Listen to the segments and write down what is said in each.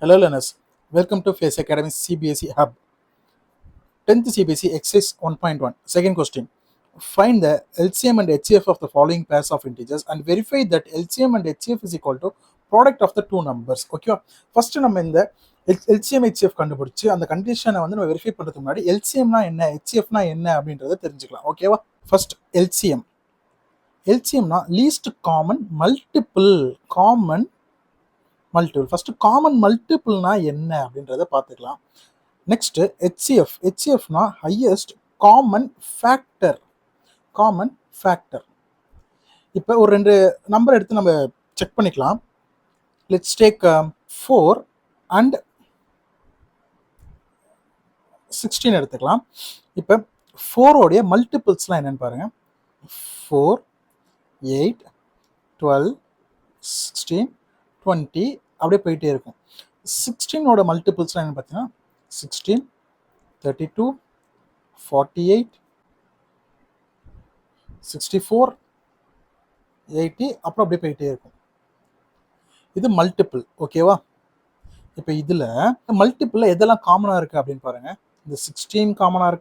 Hello learners, welcome to Face Academy CBSE Hub. 10th CBSE Exercise 1.1. Second question. Find the LCM and HCF of the following pairs of integers and verify that LCM and HCF is equal to product of the two numbers. Okay. First நம்ம இந்த LCM HCF கண்டுபிடிச்சு அந்த கண்டிஷனை வந்து நம்ம verify பண்றதுக்கு முன்னாடி LCMனா என்ன HCFனா என்ன அப்படின்றத தெரிஞ்சுக்கலாம். ஓகேவா? First LCM. LCMனா least common multiple first common மல்டிபிள்னா என்ன அப்படின்றத பார்த்துக்கலாம். நெக்ஸ்ட் ஹெச்சிஎஃப்னா ஹையஸ்ட் காமன் ஃபேக்டர். இப்போ ஒரு ரெண்டு நம்பர் எடுத்து நம்ம செக் பண்ணிக்கலாம். லெட்ஸ் டேக் 4 and 16 எடுத்துக்கலாம். இப்போ 4 மல்டிபிள்ஸ்லாம் என்னன்னு பாருங்க. 4, 8, 12, 16, 20 அப்படியே போயிட்டே இருக்கும். 16 மல்டிபிள்ஸ்லாம் என்னன்னு பார்த்தீங்கன்னா 16, 32, 48, 64, 80 அப்புறம் அப்படியே போயிட்டே இருக்கும். இது மல்டிபிள். ஓகேவா? இப்போ இதில் மல்டிபிளில் எதெல்லாம் காமனாக இருக்குது அப்படின்னு பாருங்கள். இந்த 16 காமனாக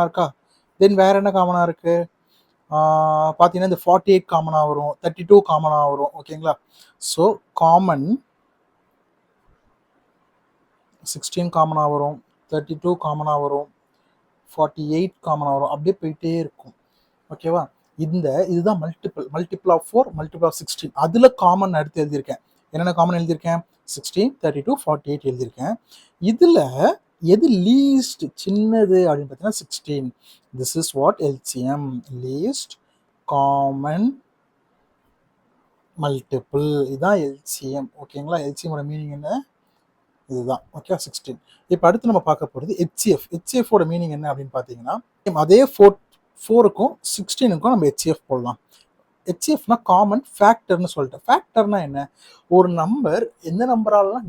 இருக்கா? தென் வேறு என்ன காமனாக இருக்குது பார்த்தீங்கன்னா இந்த 48 காமனாக வரும், 32 காமனாக வரும். ஓகேங்களா? ஸோ காமன் 16 காமனாக வரும், 32 காமனாக வரும், 48 காமனாக வரும், அப்படியே போயிட்டே இருக்கும். ஓகேவா? இதுதான் மல்டிபிள் ஆஃப் 4, மல்டிபிள் ஆஃப் 16. அதில் காமன் எடுத்து எழுதியிருக்கேன். என்னென்ன காமன் எழுதியிருக்கேன்? 16, 32, 48 எழுதியிருக்கேன். இதில் எது லீஸ்ட் சின்னது அப்படின்னு பார்த்தீங்கன்னா 16. This is what LCM, least common multiple. இதுதான் LCM. ஓகேங்களா? LCMோட மீனிங் என்ன? இதுதான். ஓகே, 16. இப்போ அடுத்து நம்ம பார்க்க போகிறது ஹெச்சிஎஃபோட மீனிங் என்ன அப்படின்னு பார்த்தீங்கன்னா அதே 4க்கும் 16க்கும் நம்ம ஹெச்சிஎஃப் போடலாம். ஹெச்சிஎஃப்னா காமன் ஃபேக்டர்னு சொல்லிட்டேன். ஃபேக்டர்னா என்ன? ஒரு நம்பர் எந்த நம்பராலலாம்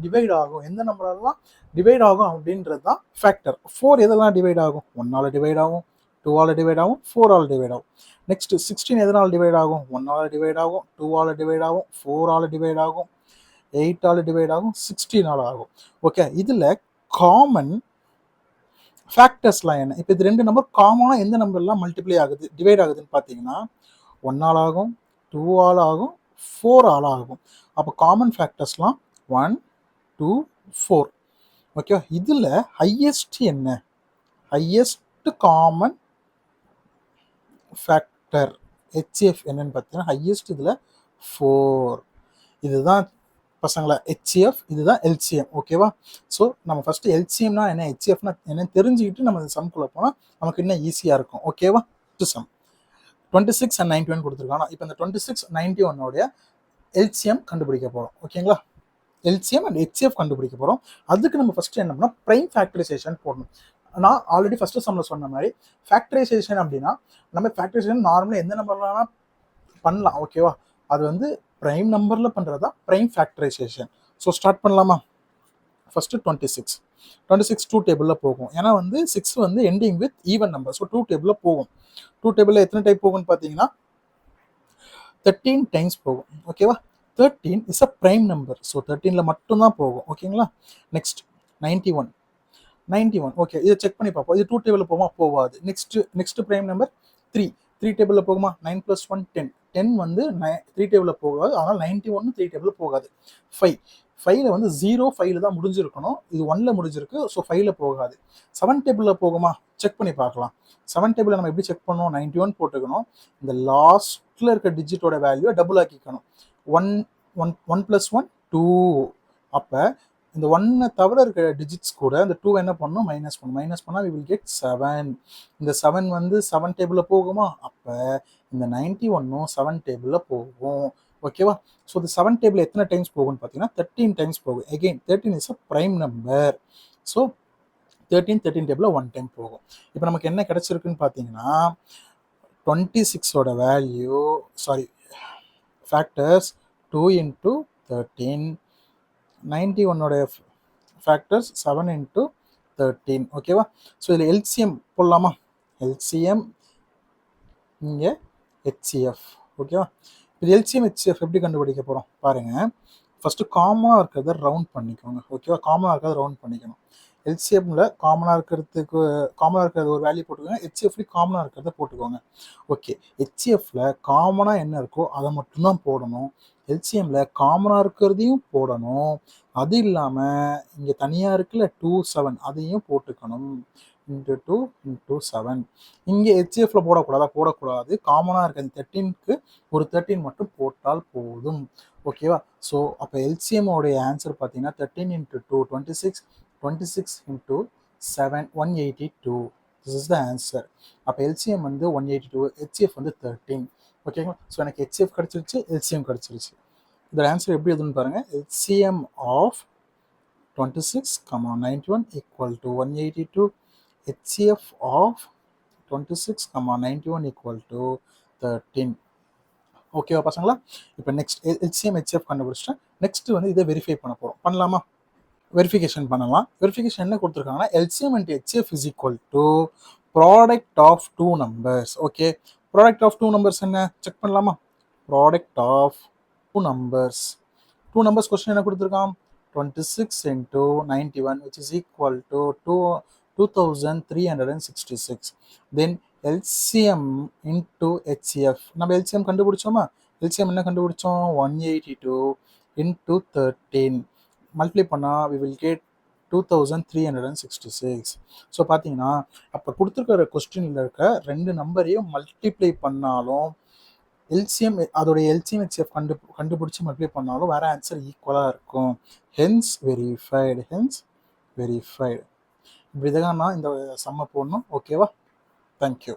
டிவைட் ஆகும் அப்படின்றது தான் ஃபேக்டர். 4 எதெல்லாம் டிவைட் ஆகும்? 1ஆல் டிவைட் ஆகும், 2ஆல் டிவைட் ஆகும், 4ஆல் டிவைட் ஆகும். நெக்ஸ்ட் 16 எதனால் டிவைட் ஆகும்? 1ஆல் டிவைட் ஆகும், 2ஆல் டிவைட் ஆகும், 4ஆல் டிவைட் ஆகும், 8ஆல் டிவைட் ஆகும், 16ஆல் ஆகும். ஓகே, இதில் காமன் ஃபேக்டர்ஸ்லாம் என்ன? இப்போ இது ரெண்டு நம்பர் காமனாக எந்த நம்பர்லாம் மல்டிப்ளை ஆகுது, டிவைட் ஆகுதுன்னு பார்த்தீங்கன்னா 1ஆல் ஆகும், 2ஆல் ஆகும், 4ஆல் ஆகும். அப்போ காமன் ஃபேக்டர்ஸ்லாம் 1, 2, 4. ஓகே, இதில் ஹையஸ்ட் என்ன? ஹையஸ்ட் காமன் ஃபேக்டர் HCF என்னன்னு பார்த்தீங்கன்னா ஹையஸ்ட் இதில் 4. இதுதான் பசங்களா HCF, இதுதான் LCM. ஓகேவா? ஸோ நம்ம ஃபர்ஸ்ட் LCMனா என்ன, HCFனா என்னன்னு தெரிஞ்சுக்கிட்டு நம்ம சம்குள்ளே போனால் நமக்கு இன்னும் ஈஸியாக இருக்கும். ஓகேவா? சம் 26 and 91 கொடுத்துருக்காங்க. இப்போ இந்த 26, 91 LCM கண்டுபிடிக்க போகிறோம். ஓகேங்களா? LCM and HCF கண்டுபிடிக்க போகிறோம். அதுக்கு நம்ம ஃபர்ஸ்ட் என்ன பண்ணோம்? ப்ரைம் ஃபேக்டரைசேஷன் போடணும். நான் ஆல்ரெடி ஃபர்ஸ்ட் சம்மில் சொன்ன மாதிரி ஃபேக்டரைசேஷன் அப்படின்னா நம்ம ஃபேக்டரைசேஷன் நார்மலாக எந்த நம்பர்லாம் பண்ணலாம். ஓகேவா? அது வந்து ப்ரைம் நம்பரில் பண்ணுறதா ப்ரைம் ஃபேக்டரைசேஷன். ஸோ ஸ்டார்ட் பண்ணலாமா? ஃபர்ஸ்ட் 26 2 டேபிளில் போகும். ஏன்னா வந்து 6 வந்து ending with even number. So 2 டேபிளில் போகும். 2 டேபிளில் எத்தனை டைப் போகும்னு பார்த்தீங்கன்னா 13 டைம்ஸ் போகும். ஓகேவா? 13 is a prime number. So 13ல் மட்டும்தான் போகும். ஓகேங்களா? நெக்ஸ்ட் 91. ஓகே, இதை செக் பண்ணி பார்ப்போம். இது 2 டேபிளில் போகுமா? போகாது. நெக்ஸ்ட் ப்ரைம் நம்பர் 3 டேபிளில் போகுமா? 9 + 1 10 வந்து 3 டேபிளில் போகாது. அதனால் 91 3 டேபிளில் போகாது. 5 வந்து 0 5 தான் முடிஞ்சிருக்கணும். இது 1ல் முடிஞ்சிருக்கு. ஸோ 5ல் போகாது. 7 டேபிளில் போகுமா? செக் பண்ணி பார்க்கலாம். 7 டேபிளில் நம்ம எப்படி செக் பண்ணணும்? 91 போட்டுக்கணும். இந்த லாஸ்ட்டில் இருக்க டிஜிட்டோட வேல்யூவை டபுள் ஆக்கிக்கணும். 1 + 1 2. அப்போ இந்த 1 தவிர இருக்க டிஜிட்ஸ் கூட இந்த 2 என்ன பண்ணணும்? மைனஸ் பண்ணால் we will get 7. இந்த 7 வந்து 7 டேபிளில் போகுமா? அப்போ இந்த 91ம் 7 டேபிளில் போகும். ஓகேவா? ஸோ இந்த 7 டேபிள் எத்தனை டைம்ஸ் போகும்னு பார்த்தீங்கன்னா 13 டைம்ஸ் போகும். Again 13 is a prime number. So 13 டேபிளில் 1 டைம் போகும். இப்போ நமக்கு என்ன கிடைச்சிருக்குன்னு பார்த்தீங்கன்னா 26ஓட வேல்யூ ஃபேக்டர்ஸ் 2 × 13, 91ஓட ஃபேக்டர்ஸ் 7 × 13. ஓகேவா? ஸோ இதில் LCM போடலாமா? LCM இங்கே HCF. ஓகேவா? இது LCM HCF எப்படி கண்டுபிடிக்க போகிறோம் பாருங்கள். ஃபஸ்ட்டு காமனாக இருக்கிறத ரவுண்ட் பண்ணிக்கோங்க. ஓகேவா? காமனாக இருக்கிறத ரவுண்ட் பண்ணிக்கணும். எல்சிஎம்மில் காமனாக இருக்கிறது ஒரு வேல்யூ போட்டுக்கோங்க. ஹெச்சிஎஃப்லேயும் காமனாக இருக்கிறத போட்டுக்கோங்க. ஓகே, ஹெச்சிஎஃப்ல காமனாக என்ன இருக்கோ அதை மட்டும்தான் போடணும். எல்சிஎம்மில் காமனாக இருக்கிறதையும் போடணும். அது இல்லாமல் இங்கே தனியாக இருக்குல்ல 2 7 அதையும் போட்டுக்கணும். Into 2 into 7. இங்கே ஹெச்எஃப்ல போடக்கூடாது. காமனாக இருக்க 13க்கு ஒரு 13 மட்டும் போட்டால் போதும். ஓகேவா? ஸோ அப்போ எல்சிஎம்மோடைய ஆன்சர் பார்த்தீங்கன்னா 13 into 2 26, 26 into 7 182. This is the answer. அப்போ எல்சிஎம் வந்து 182, ஹெச்எஃப் வந்து 13. ஓகேங்களா? ஸோ எனக்கு ஹெச்எஃப் கிடச்சிருச்சு, எல்சிஎம் கிடச்சிருச்சு. இதோட ஆன்சர் எப்படி எதுன்னு பாருங்கள். LCM of 26, 91 equal to 182. HCF of 26, 91 equal to 13. ஓகேவா பசங்களா? இப்போ நெக்ஸ்ட் எல்சிஎம் ஹெச்எஃப் கண்டுபிடிச்சிட்டேன். நெக்ஸ்ட் வந்து இதை வெரிஃபை பண்ண போகிறோம். பண்ணலாமா? வெரிஃபிகேஷன் பண்ணலாம். வெரிஃபிகேஷன் என்ன கொடுத்துருக்காங்கன்னா LCM and HCF is equal to product of 2 numbers. Okay, product of 2 numbers என்ன செக் பண்ணலாமா? Product of 2 numbers. 2 numbers question என்ன கொடுத்துருக்கான்? 26 into 91 which is equal to 2366. Then LCM into HCF. நம்ம LCM கண்டுபிடிச்சோமா? LCM என்ன கண்டுபிடிச்சோம்? 182 into 13. Multiply பண்ணால் we will get 2366. So பார்த்தீங்கன்னா அப்போ கொடுத்துருக்கிற கொஸ்டினில் இருக்க 2 நம்பரையும் மல்டிப்ளை பண்ணாலும் எல்சிஎம் அதோடைய எல்சிஎம் ஹெச்எஃப் கண்டுபிடிச்சி மல்டிப்ளை பண்ணாலும் வேற ஆன்சர் ஈக்குவலாக இருக்கும். Hence verified. இப்படி தான் நான் இந்த சம்மை போடணும். ஓகேவா? தேங்க்யூ.